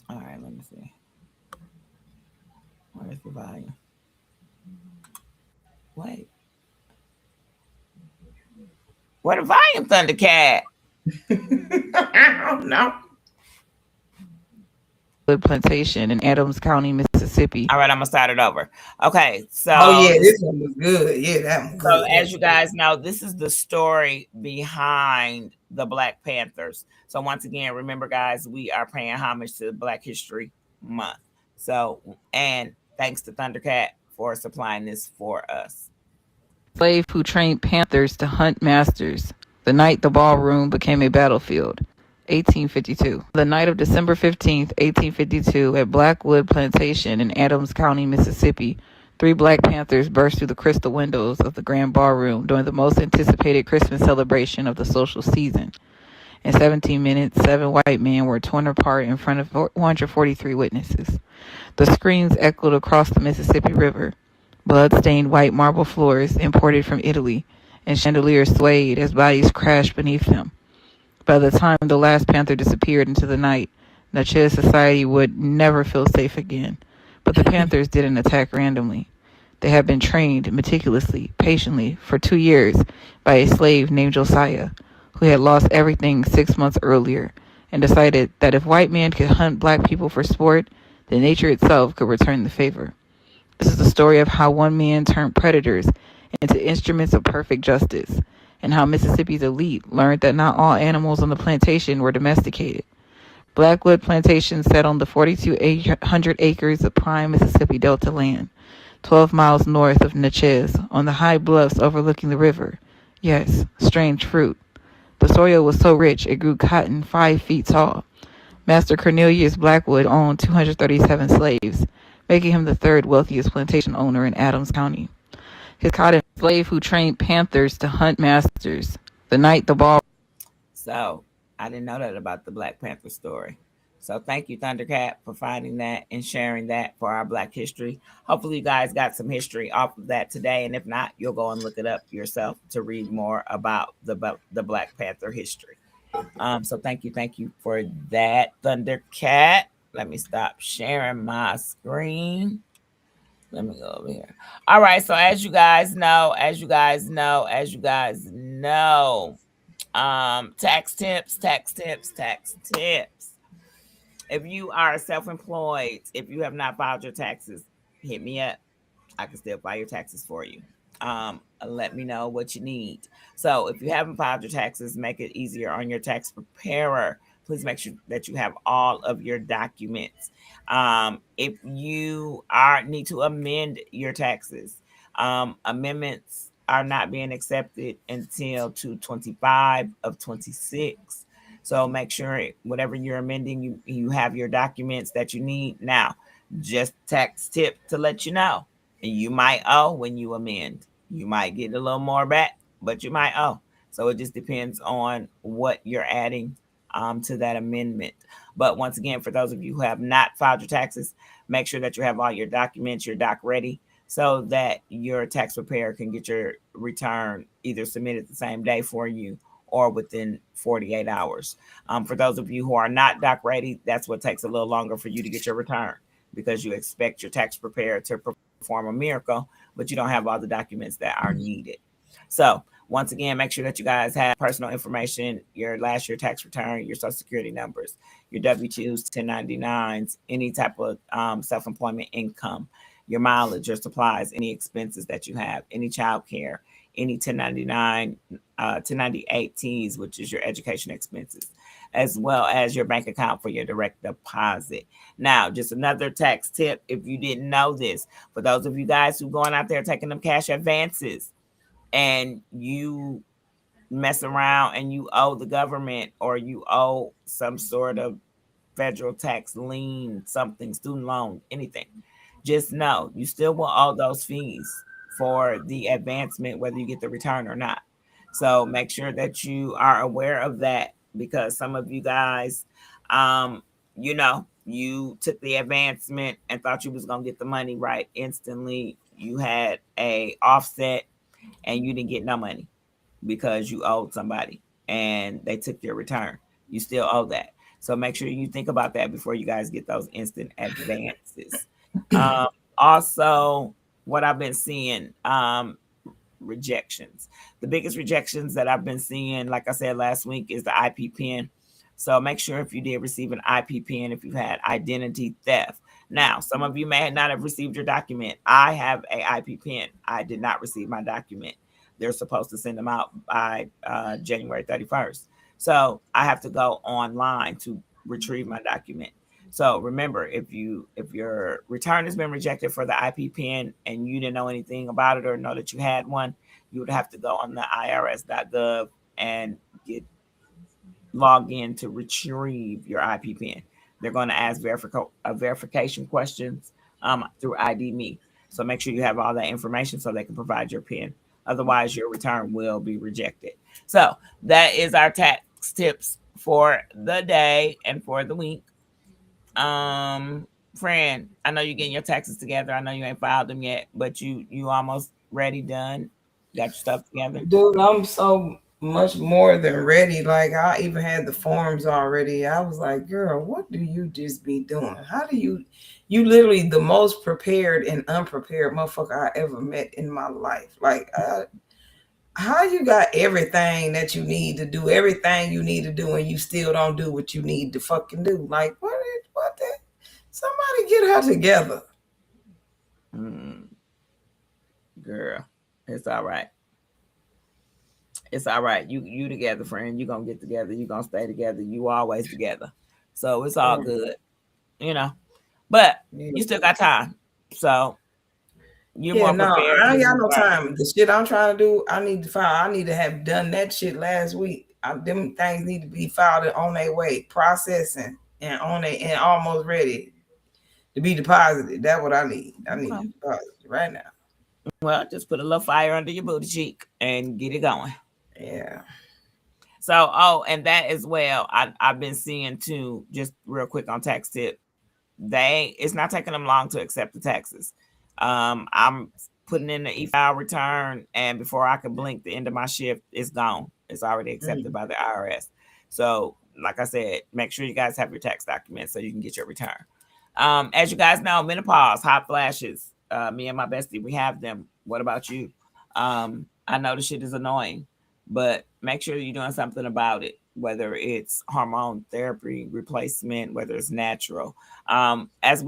All right, let me see. Where's the volume? Wait. Where the volume, Thundercat? I don't know. Plantation in Adams County, Mississippi. All right, I'm gonna start it over. Okay, so this one was good. Yeah, that one. So as you guys know, this is the story behind the Black Panthers. So once again, remember, guys, we are paying homage to Black History Month. So, and thanks to Thundercat for supplying this for us. Slave who trained panthers to hunt masters. The night the ballroom became a battlefield. 1852. The night of December 15th, 1852, at Blackwood Plantation in Adams County, Mississippi, 3 Black Panthers burst through the crystal windows of the grand ballroom during the most anticipated Christmas celebration of the social season. In 17 minutes, 7 white men were torn apart in front of 143 witnesses. The screams echoed across the Mississippi River. Blood-stained white marble floors imported from Italy, and chandeliers swayed as bodies crashed beneath them. By the time the last panther disappeared into the night, Natchez society would never feel safe again. But the panthers didn't attack randomly. They had been trained meticulously, patiently, for 2 years by a slave named Josiah, who had lost everything 6 months earlier, and decided that if white men could hunt black people for sport, then nature itself could return the favor. This is the story of how one man turned predators into instruments of perfect justice, and how Mississippi's elite learned that not all animals on the plantation were domesticated. Blackwood Plantation sat on the 4,200 acres of prime Mississippi Delta land, 12 miles north of Natchez, on the high bluffs overlooking the river. Yes, strange fruit. The soil was so rich it grew cotton 5 feet tall. Master Cornelius Blackwood owned 237 slaves, making him the 3rd wealthiest plantation owner in Adams County. His cotton slave who trained panthers to hunt masters. The night the ball. So I didn't know that about the Black Panther story. So thank you, Thundercat, for finding that and sharing that for our Black history. Hopefully, you guys got some history off of that today, and if not, you'll go and look it up yourself to read more about the Black Panther history. So thank you for that, Thundercat. Let me stop sharing my screen. Let me go over here. All right. So as you guys know, tax tips. If you are self-employed, if you have not filed your taxes, hit me up. I can still file your taxes for you. Let me know what you need. So if you haven't filed your taxes, make it easier on your tax preparer. Please make sure that you have all of your documents. If you need to amend your taxes, amendments are not being accepted until 2/25 of 26. So make sure whatever you're amending, you have your documents that you need. Now, just tax tip to let you know, you might owe when you amend. You might get a little more back, but you might owe. So it just depends on what you're adding to that amendment. But once again, for those of you who have not filed your taxes, make sure that you have all your documents, your doc ready, so that your tax preparer can get your return either submitted the same day for you or within 48 hours. For those of you who are not doc ready, that's what takes a little longer for you to get your return, because you expect your tax preparer to perform a miracle, but you don't have all the documents that are needed. So once again, make sure that you guys have personal information, your last year tax return, your social security numbers, your W-2s, 1099s, any type of self-employment income, your mileage, your supplies, any expenses that you have, any child care, any 1099, 1098Ts, which is your education expenses, as well as your bank account for your direct deposit. Now, just another tax tip, if you didn't know this, for those of you guys who going out there taking them cash advances and you mess around and you owe the government, or you owe some sort of federal tax lien, something, student loan, anything, just know you still will owe those fees for the advancement, whether you get the return or not. So make sure that you are aware of that, because some of you guys, you took the advancement and thought you was going to get the money right instantly. You had a offset and you didn't get no money because you owed somebody and they took your return. You still owe that. So make sure you think about that before you guys get those instant advances. Also, what I've been seeing, rejections. The biggest rejections that I've been seeing, like I said last week, is the IP pin. So make sure if you did receive an IP pin, if you had identity theft. Now, some of you may not have received your document. I have a IP pin. I did not receive my document. They're supposed to send them out by January 31st. So I have to go online to retrieve my document. So remember, if your return has been rejected for the IP pin and you didn't know anything about it or know that you had one, you would have to go on the irs.gov and log in to retrieve your IP pin. They're going to ask verification questions through ID Me. So make sure you have all that information so they can provide your pin. Otherwise, your return will be rejected. So that is our tax tips for the day and for the week. Friend, I know you're getting your taxes together. I know you ain't filed them yet, but you almost ready, done, got your stuff together. Dude, I'm so much more than ready. Like, I even had the forms already. I was like, girl, what do you just be doing? How do you literally the most prepared and unprepared motherfucker I ever met in my life. Like, how you got everything that you need to do, everything you need to do, and you still don't do what you need to fucking do? Like, what the? Somebody get her together. Girl, it's all right. It's all right. You together, friend. You gonna get together. You gonna stay together. You always together. So it's all good, But you still got time. So you're more prepared. I ain't got no time. The shit I'm trying to do, I need to file. I need to have done that shit last week. Them things need to be filed on their way, processing, and and almost ready to be deposited. That's what I need. I need to deposit right now. Well, just put a little fire under your booty cheek and get it going. Yeah. So, oh, and that as well. I've been seeing too, just real quick on tax tip. It's not taking them long to accept the taxes. I'm putting in the e-file return, and before I can blink, the end of my shift is gone. It's already accepted by the IRS. So, like I said, make sure you guys have your tax documents so you can get your return. As you guys know, menopause, hot flashes. Me and my bestie, we have them. What about you? I know the shit is annoying, but make sure you're doing something about it, whether it's hormone therapy replacement, whether it's natural. As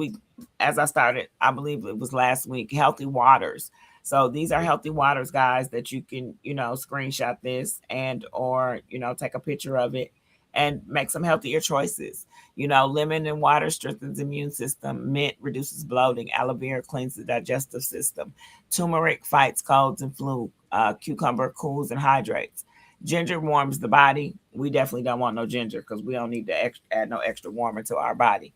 I started, I believe it was last week, healthy waters. So these are healthy waters, guys, that you can, screenshot this and or take a picture of it and make some healthier choices. Lemon and water strengthens the immune system. Mint reduces bloating. Aloe vera cleans the digestive system. Turmeric fights colds and flu. Cucumber cools and hydrates. Ginger warms the body. We definitely don't want no ginger because we don't need to add no extra warmer to our body.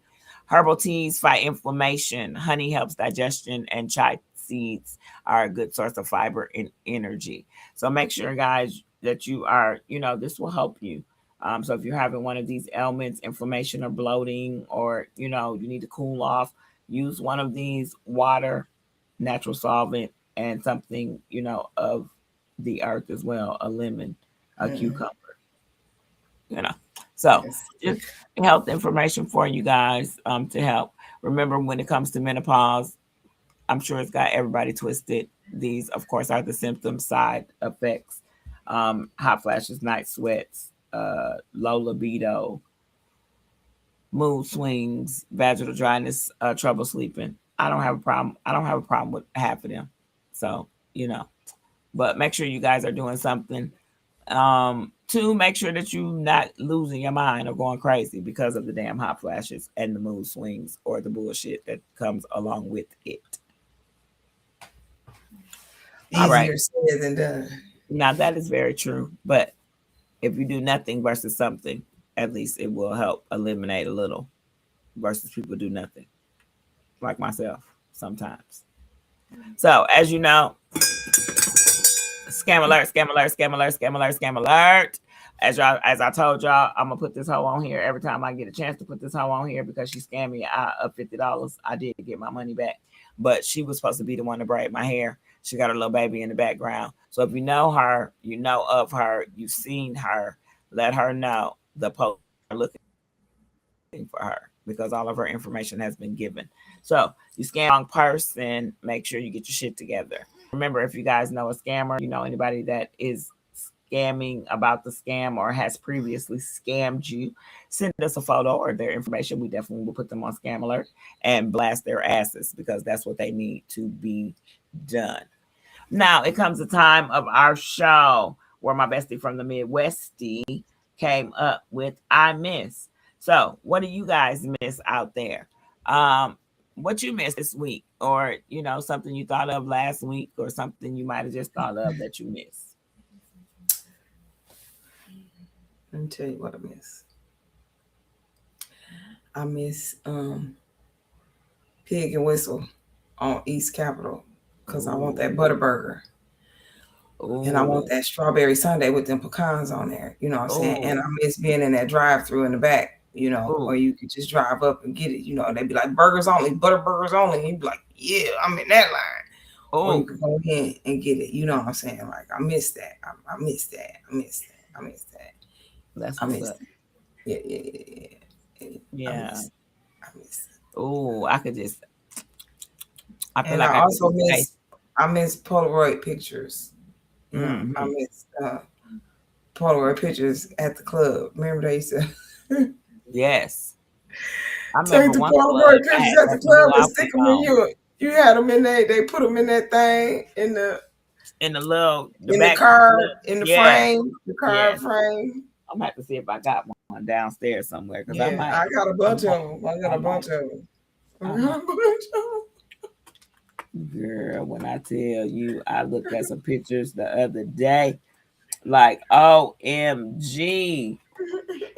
Herbal teas fight inflammation. Honey helps digestion, and chai seeds are a good source of fiber and energy. So make sure, guys, that you are, this will help you. So if you're having one of these ailments, inflammation or bloating, or you need to cool off, use one of these: water, natural solvent, and something of the earth as well, a lemon, a cucumber. So just health information for you guys to help. Remember, when it comes to menopause, I'm sure it's got everybody twisted. These, of course, are the symptoms, side effects: hot flashes, night sweats, low libido, mood swings, vaginal dryness, trouble sleeping. I don't have a problem. I don't have a problem with half of them. So, but make sure you guys are doing something to make sure that you're not losing your mind or going crazy because of the damn hot flashes and the mood swings or the bullshit that comes along with it. All right. Easier said than done. Now that is very true, but if you do nothing versus something, at least it will help eliminate a little versus people do nothing, like myself sometimes. So, as you know, scam alert, scam alert, scam alert, scam alert, scam alert. As I told y'all, I'm gonna put this hoe on here every time I get a chance to put this hoe on here because she scammed me out of $50. I did get my money back, but she was supposed to be the one to braid my hair. She got her little baby in the background. So if you know her, you know of her, you've seen her, let her know the post are looking for her because all of her information has been given. So you scam the wrong person, make sure you get your shit together. Remember, if you guys know a scammer, anybody that is scamming about the scam or has previously scammed you, send us a photo or their information. We definitely will put them on Scam Alert and blast their asses because that's what they need to be done. Now it comes the time of our show where my bestie from the Midwestie came up with I Miss. So what do you guys miss out there? What you missed this week, or something you thought of last week, or something you might have just thought of that you missed? Let me tell you what I miss. I miss Pig and Whistle on East Capitol because I want that butter burger. Ooh. And I want that strawberry sundae with them pecans on there. You know what I'm saying? And I miss being in that drive-through in the back, or you could just drive up and get it. They'd be like, burgers only, butter burgers only. And you'd be like, yeah, I'm in that line. Or you could go in and get it. You know what I'm saying? Like, I miss that. I miss that. I miss that. I miss that. That's what's up. Yeah. I miss it. Oh, I could just. I also miss. I miss Polaroid pictures. Mm-hmm. I miss Polaroid pictures at the club. Remember they used to. Yes. I take the Polaroid pictures at the club and stick them in you had them in there. They put them in that thing in the little in the car in the frame, the car frame. I'm gonna have to see if I got one downstairs somewhere because I got a bunch of them. I got a bunch of them. Girl, when I tell you, I looked at some pictures the other day, like OMG.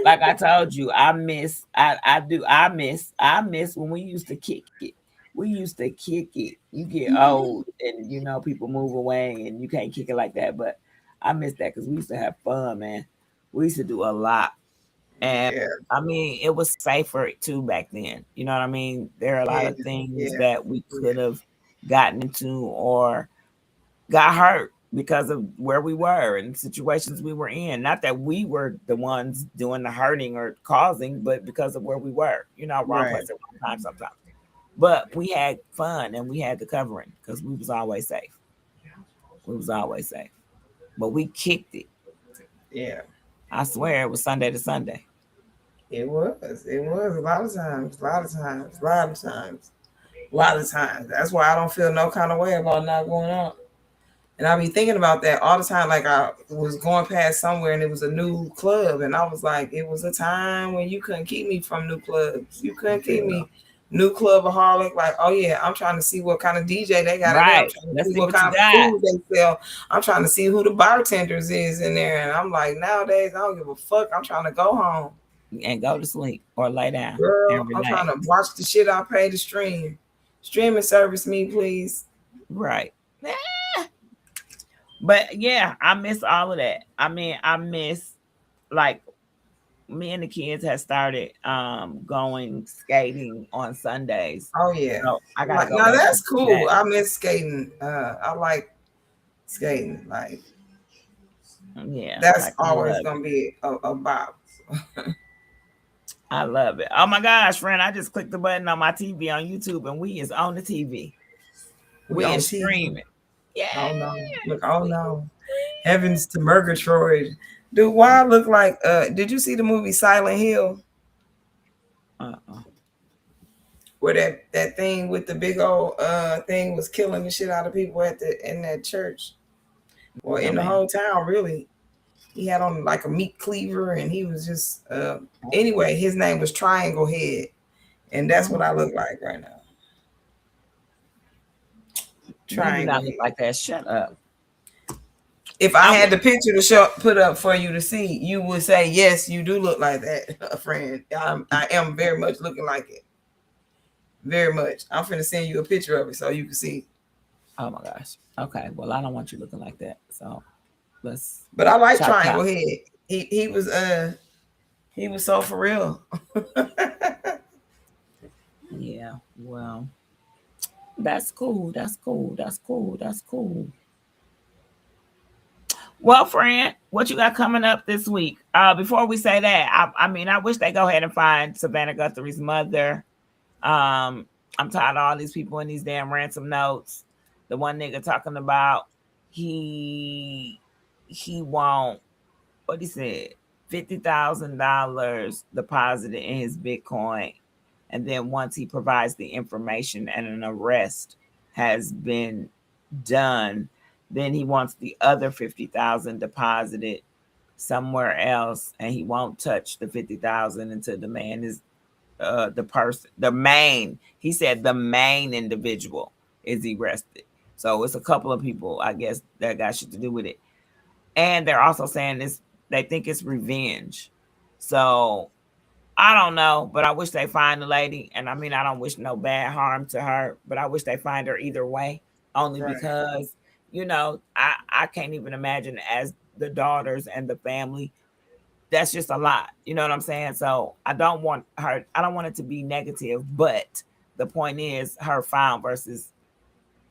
Like I told you, I miss when we used to kick it. We used to kick it. You get old and people move away and you can't kick it like that. But I miss that because we used to have fun, man. We used to do a lot. And Yeah. I mean, it was safer too back then. You know what I mean? There are a lot Yeah. of things Yeah. that we Yeah. could have gotten into or got hurt because of where we were and situations we were in. Not that we were the ones doing the hurting or causing, but because of where we were. You know, wrong Right. place at wrong time sometimes. But we had fun and we had the covering because we was always safe. We was always safe. But we kicked it. Yeah. I swear it was Sunday to Sunday. It was. It was a lot of times. A lot of times. A lot of times. A lot of times. That's why I don't feel no kind of way about not going out. And I be thinking about that all the time. Like I was going past somewhere and it was a new club, and I was like, it was a time when you couldn't keep me from new clubs. You couldn't keep me new clubaholic. Like, oh yeah, I'm trying to see what kind of DJ they got in there. I'm Right. trying to Let's see see what what you kind of got. food they sell. I'm trying to see who the bartenders is in there. And I'm like, nowadays I don't give a fuck. I'm trying to go home and go to sleep or lay down. Girl, I'm trying to watch the shit I pay to stream. Streaming service me, please. Right. But yeah, I miss all of that. I mean, I miss like me and the kids had started going skating on Sundays. Oh yeah. So I gotta Like, go now back. that's cool. I miss skating. I like skating. Like, yeah, that's like, always gonna be a bop. I love it. Oh my gosh, friend! I just clicked the button on my TV on YouTube, and we is on the TV. We on is TV. streaming. Yeah. Oh no. Look, oh no. Heavens to Murgatroyd. Dude, why I look like did you see the movie Silent Hill? Where that thing with the big old thing was killing the shit out of people in that church. Or in the whole town, really. He had on like a meat cleaver and he was just anyway, his name was Triangle Head. And that's what I look like right now. You do not look like that. Shut up. If I had the picture to put up for you to see, you would say, yes, you do look like that, friend. I am very much looking like it. Very much. I'm finna send you a picture of it so you can see. Oh my gosh. Okay. Well, I don't want you looking like that. So let's. But I like Triangle Head. He was so for real. Yeah. Well, that's cool. That's cool. That's cool. That's cool. Well, friend, what you got coming up this week? Before we say that, I mean, I wish they go ahead and find Savannah Guthrie's mother. I'm tired of all these people in these damn ransom notes. The one nigga talking about he won't, what he said, $50,000 deposited in his Bitcoin. And then once he provides the information and an arrest has been done, then he wants the other 50,000 deposited somewhere else, and he won't touch the 50,000 until the man is the main individual is arrested. So it's a couple of people, I guess, that got shit to do with it. And they're also saying they think it's revenge. So I don't know, but I wish they find the lady. And I mean, I don't wish no bad harm to her, but I wish they find her either way, only because, you know, I can't even imagine as the daughters and the family. That's just a lot. You know what I'm saying? So I don't want it to be negative, but the point is her found versus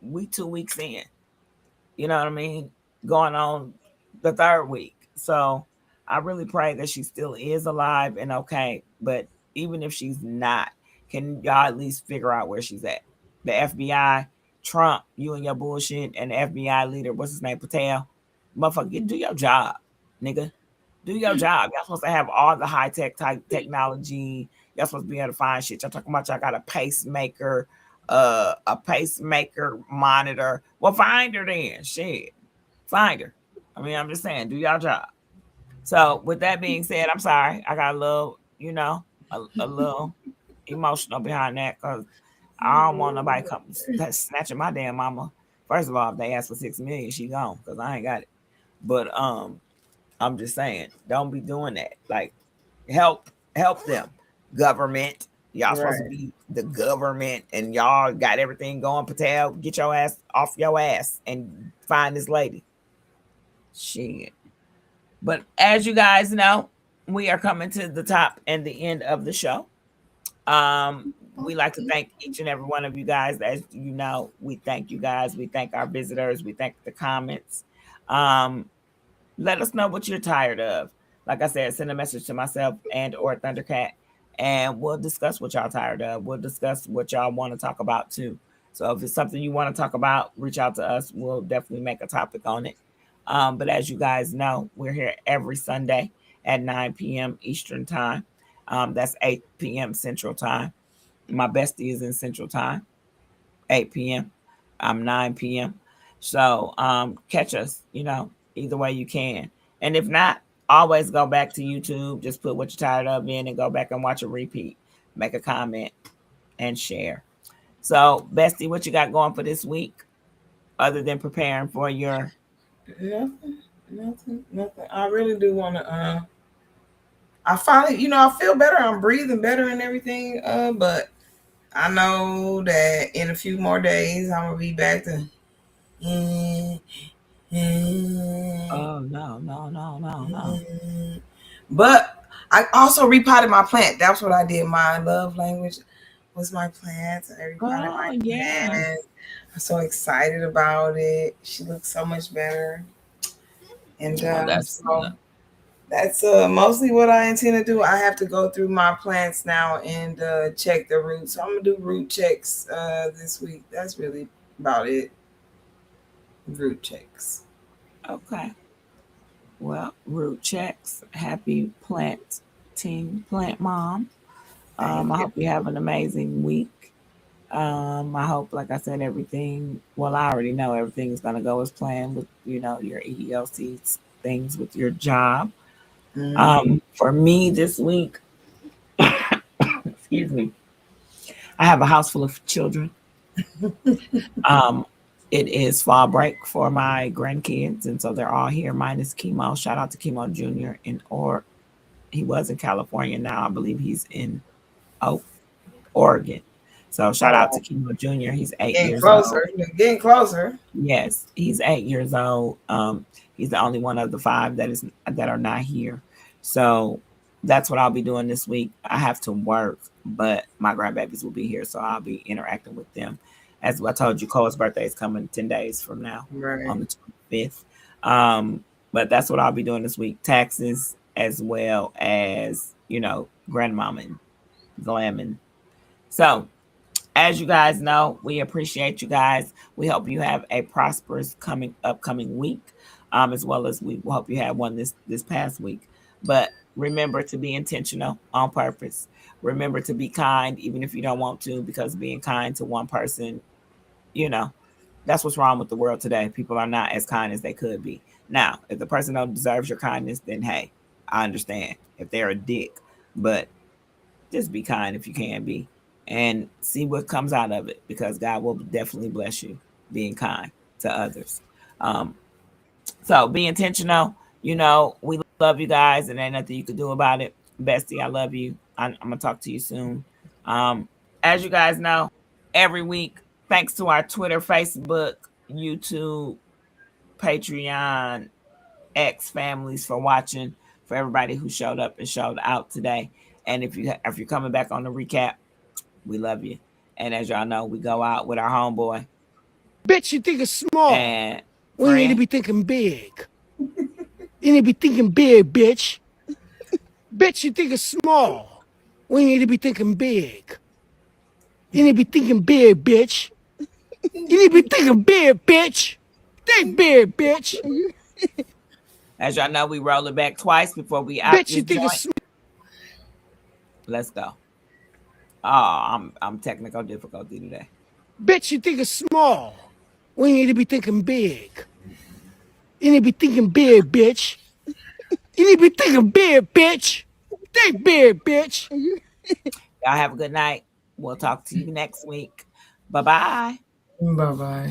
we 2 weeks in. You know what I mean? Going on the third week. So I really pray that she still is alive and okay. But even if she's not, can y'all at least figure out where she's at? The FBI, Trump, you and your bullshit, and the FBI leader, what's his name, Patel? Motherfucker, do your job, nigga. Do your job. Y'all supposed to have all the high-tech type technology. Y'all supposed to be able to find shit. Y'all talking about y'all got a pacemaker monitor. Well, find her then. Shit. Find her. I mean, I'm just saying, do y'all job. So with that being said, I'm sorry. I got a little, you know, a little emotional behind that because I don't want nobody come snatching my damn mama. First of all, if they ask for $6 million, she gone because I ain't got it. But I'm just saying, don't be doing that. Like, help them. Government. Y'all supposed to be the government and y'all got everything going. Patel, get your ass off your ass and find this lady. Shit. But as you guys know, we are coming to the top and the end of the show. We like to thank each and every one of you guys. As you know, we thank you guys. We thank our visitors. We thank the comments. Let us know what you're tired of. Like I said, send a message to myself and or Thundercat, and we'll discuss what y'all tired of. We'll discuss what y'all want to talk about too. So if it's something you want to talk about, reach out to us. We'll definitely make a topic on it. But as you guys know, we're here every Sunday at 9 p.m. Eastern Time. That's 8 p.m. Central Time. My bestie is in Central Time, 8 p.m. I'm 9 p.m. So catch us, either way you can. And if not, always go back to YouTube. Just put what you're tired of in and go back and watch a repeat. Make a comment and share. So, bestie, what you got going for this week other than preparing for your... Nothing. I really do want to. I finally, I feel better. I'm breathing better and everything. But I know that in a few more days I'm gonna be back to. Oh no. But I also repotted my plant. That's what I did. My love language was my plants. I repotted my plant. I'm so excited about it. She looks so much better. And that's mostly what I intend to do. I have to go through my plants now and check the roots. So I'm gonna do root checks this week. That's really about it. Root checks. Okay. Well, root checks. Happy plant mom. I hope you have an amazing week. I hope, like I said, everything. Well, I already know everything is gonna go as planned with your EEOC things with your job. For me this week, excuse me, I have a house full of children. It is fall break for my grandkids, and so they're all here minus Chemo. Shout out to Chemo Jr. He was in California. Now I believe he's in Oregon. So shout out to Chemo Jr. He's 8 years old. Getting closer. Yes, he's 8 years old. He's the only one of the 5 that are not here. So that's what I'll be doing this week. I have to work, but my grandbabies will be here, so I'll be interacting with them. As I told you, Cole's birthday is coming 10 days from now, on the 25th. But that's what I'll be doing this week. Taxes, as well as, grandmama and glamming. So, as you guys know, we appreciate you guys. We hope you have a prosperous upcoming week, as well as we hope you had one this past week. But remember to be intentional on purpose. Remember to be kind, even if you don't want to, because being kind to one person, that's what's wrong with the world today. People are not as kind as they could be. Now, if the person don't deserve your kindness, then hey, I understand if they're a dick, but just be kind if you can be, and see what comes out of it, because God will definitely bless you being kind to others. So be intentional. We love you guys, and ain't nothing you can do about it. Bestie, I love you. I'm gonna talk to you soon. As you guys know, every week, thanks to our Twitter, Facebook, YouTube, Patreon, X families for watching, for everybody who showed up and showed out today. And if you're coming back on the recap, we love you. And as y'all know, we go out with our homeboy. Bitch, you think it's small. And we need to be thinking big. You need to be thinking big, bitch. Bitch, you think it's small. We need to be thinking big. You need to be thinking big, bitch. You need to be thinking big, bitch. Think big, bitch. As y'all know, we roll it back twice before we out. Bitch, you think it's small. Let's go. Oh, I'm technical difficulty today. Bitch, you think it's small. We need to be thinking big. You need to be thinking big, bitch. You need to be thinking big, bitch. Think big, bitch. Y'all have a good night. We'll talk to you next week. Bye-bye. Bye-bye.